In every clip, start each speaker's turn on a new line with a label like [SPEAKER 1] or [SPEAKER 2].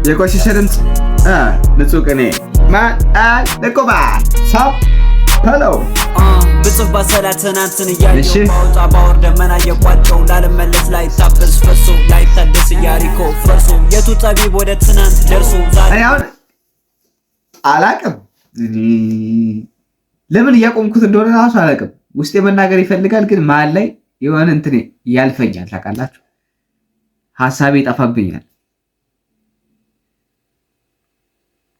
[SPEAKER 1] የቆሸሸ ድምፅ ንጹህ ቅኔ ንቁባ ሳብ ሄሎ
[SPEAKER 2] ብጽፍ ባሰላት ትናንትን እያየው ባወጣ ባወር ደመና እየቋጨው ላለመለስ ላይ ታበስ ፈሶ ላይ ታደስ ያሪኮ ፈርሶ የቱ ጠቢብ ወደ ትናንት ደርሶ ዛሬ
[SPEAKER 1] አሁን አላቅም ለምን እያቆምኩት እንደሆነ ራሱ አላቅም። ውስጤ መናገር ይፈልጋል ግን መሀል ላይ የሆነ እንትን ያልፈኛል። ታውቃላችሁ ሀሳቤ ይጠፋብኛል።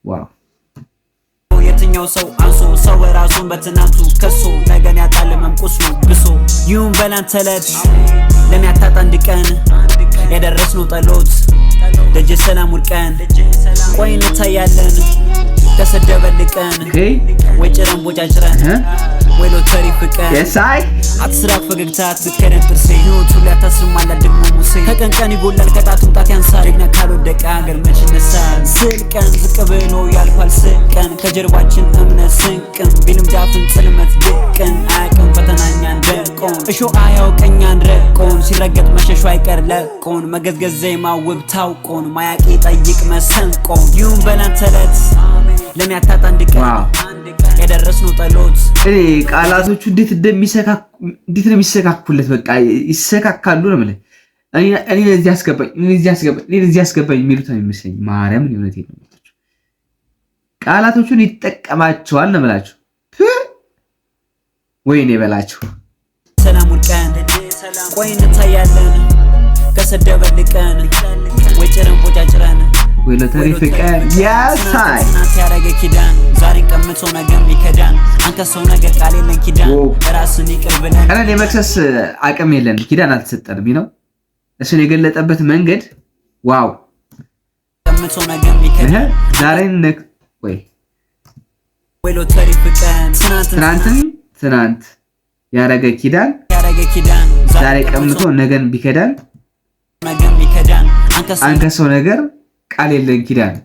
[SPEAKER 1] ዋው
[SPEAKER 2] የትኛው ሰው አንሶ ሰው ራሱን በትናንቱ ከሶ ነገን ያጣለመም ቁስሉ ብሶ ይሁን በላንተ ዕለት ለሚያታጣ አንድ ቀን ያደረስነው ጠሎት ደጀ ሰላም ውድቀን ቆይ እንታያለን ከሰደበልቀን ወይ ጭረን ቦጫጭረን ወይ ሎተሪ ፍቀን አትስራቅ ፈገግታ አትከደን ጥርሴ ህይወቱ ሊያታስርም አላ ደግሞ ሙሴ ከቀን ቀን ይጎላል ከጣት ምጣት ያንሳል ጀግና ካልወደቀ ሀገር መች ይነሳል ስልቀን ዝቅ ብሎ ያልፋል ስቀን ከጀርባችን እምነት ስንቅን ቢልም ዳፍን ጽልመት ድቅን አያቅም ፈተናኛን ደቆን እሾ አያውቀኛን ረቆን ሲረገጥ መሸሹ አይቀር ለቆን መገዝገዝ ዜማ ውብ ታውቆን ማያቂ ጠይቅ መሰንቆን ይሁን በላንተ ዕለት ለሚያታጣ አንድ ቀን ያደረስነው ጠሎት
[SPEAKER 1] ቃላቶቹ እንዴት ነው የሚሰካኩለት? በቃ ይሰካካሉ ነው ማለት እኔ ለዚህ አስገባኝ የሚሉት ነው የሚመስለኝ። ማርያምን እውነቴን ነው የምላችሁ። ቃላቶቹን ይጠቀማቸዋል ነው የምላችሁ። ወይኔ በላችሁ
[SPEAKER 2] ሰላም ውድቀን ቆይ እንታያለን ከሰደበልቀን ወይ ጭረን ቦጫጭረን
[SPEAKER 1] ወይ ሎተሪ ፍቀን ያሳይ
[SPEAKER 2] እናት ያረገ ኪዳን ዛሬን ቀምቶ ነገም ይከዳን አንከሰው ነገር ቃል የለን ኪዳን ራስን ይቅር ብለን
[SPEAKER 1] እኔ ለመክሰስ አቅም የለን ኪዳን አልተሰጠንም ነው እሱን የገለጠበት መንገድ ዋው
[SPEAKER 2] ቀምቶ ነገም ይከዳን
[SPEAKER 1] ዛሬን ወይ
[SPEAKER 2] ሎተሪ ፍቀን
[SPEAKER 1] ትናንት ያረገ ኪዳን ዛሬ ቀምቶ ነገን ቢከዳን አንከሰው ነገር ቃል የለን ኪዳን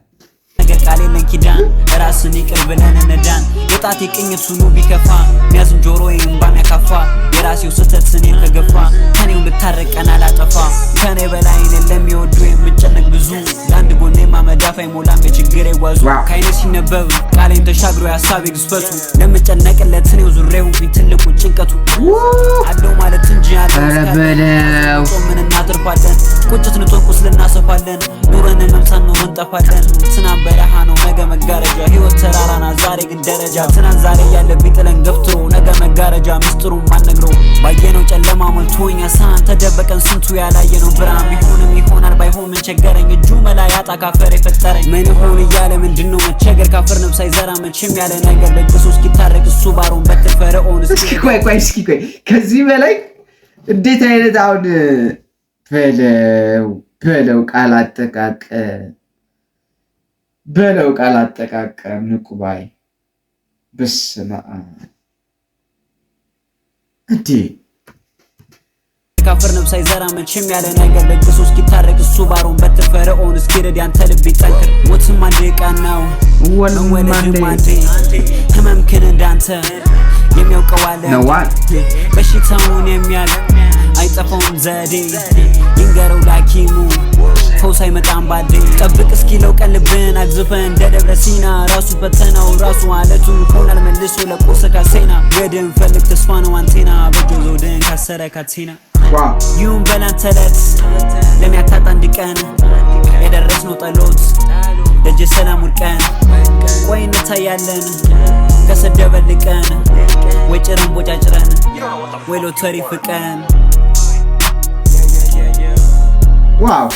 [SPEAKER 2] ራስን ይቅር ብለን እንዳን የጣት የቅኝት ሁሉ ቢከፋ ሚያዝን ጆሮ እምባም ያካፋ የራሴው ስህተት እኔን ከገፋ ከኔው ልታረቀን አላጠፋ ከኔ በላይ እኔን ለሚወዱ የምጨነቅ ብዙ ለአንድ ጎኔ ማመዳፍ አይሞላም የችግሬ ዋዙ ከአይኔ ሲነበብ ቃሌን ተሻግሮ የሀሳቤ ግዝፈቱ ለምጨነቅለት እኔው ዙሬው ትልቁ ጭንቀቱ አለው ማለት እንጂ
[SPEAKER 1] አለው
[SPEAKER 2] ምን እናትርፋለን ቁጭት ንቶን ቁስል እናሰፋለን ኑረን መምሳን ነው እንጠፋለን ትናንት በረሃ ነው ነገ መጋረጃ ህይወት ተራራና ዛሬ ግን ደረጃ ትናንት ዛሬ ያለብኝ ጥለን ገፍትሮ ነገ መጋረጃ ምስጢሩን ማንነግረው ባየነው ጨለማ ሞልቶኛ ሳን ተደበቀን ስንቱ ያላየነው ብርሃን ቢሆንም ይሆናል ባይሆን ምን ቸገረኝ እጁ መላ ያጣ ካፈር የፈጠረኝ ምን ይሆን እያለ ምንድነው መቸገር ካፈር ነብስ አይዘራ መቼም ያለ ነገር ለቅሶ እስኪታረቅ እሱ ባሮን በተፈረኦን
[SPEAKER 1] እስኪ ቆይ ከዚህ በላይ እንዴት አይነት አሁን በለው ቃል አጠቃቀም ንቁባይ በስመ አብ እንዴ
[SPEAKER 2] ካፈር ነብስ አይዘራ መቼም ያለ ነገር ለቅሶ እስኪታረቅ እሱ ባሮን በተፈረኦን እስኪረድ ያንተ ልብ ይጠንክር ሞትም አንድ ቀን ነው ወለድም አንዴ ህመምክን እንዳንተ የሚያውቀው አለ በሽታውን የሚያል አይጠፋውም ዘዴ ይንገረው ላኪሙ ፈውስ አይመጣም ባዴ ጠብቅ እስኪለው ቀን ልብን አግዝፈን እንደ ደብረ ሲና ራሱ ፈተናው ራሱ አለቱ ሆናል መልሶ ለቆሰ ካሴና ገድን ፈልግ ተስፋ ነው አንቴና በጆ ዘውድን ካሰረ ካቴና ይሁን በላንተ ዕለት ለሚያታጣ አንድ ቀን ያደረስነው ጠሎት ደጀ ሰላም ውድቀን ቆይ እንታያለን ከሰደበልቀን ወይ ጭረን ቦጫጭረን ወይ ሎተሪ ፍቀን
[SPEAKER 1] ዋው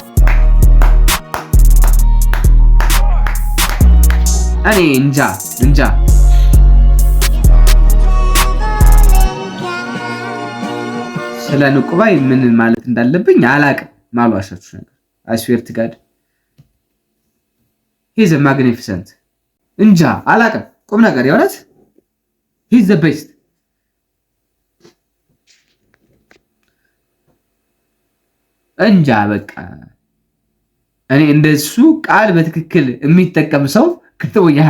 [SPEAKER 1] እኔ እንጃ ስለ ንቁባይ ምን ማለት እንዳለብኝ አላቅም። ማልዋሻችሁ ነገር አስዌርት ጋድ ሂዝ ማግኒፊሰንት እንጃ አላቅም። ቁም ነገር የሆነት ሂዝ ዘ ቤስት እንጃ በቃ እኔ እንደሱ ቃል በትክክል የሚጠቀም ሰው ከተወያ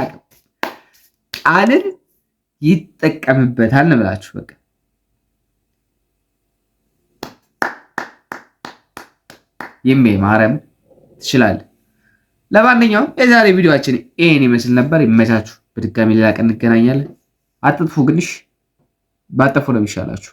[SPEAKER 1] ቃልን ይጠቀምበታል ነው ብላችሁ በቃ ይሜ ማርያም ትችላለህ። ለማንኛውም የዛሬ ቪዲዮአችን ይሄን ይመስል ነበር። ይመቻችሁ። በድጋሚ ሌላ ቀን እንገናኛለን። አጥጥፉ ግንሽ ባጠፉ ነው የሚሻላችሁ።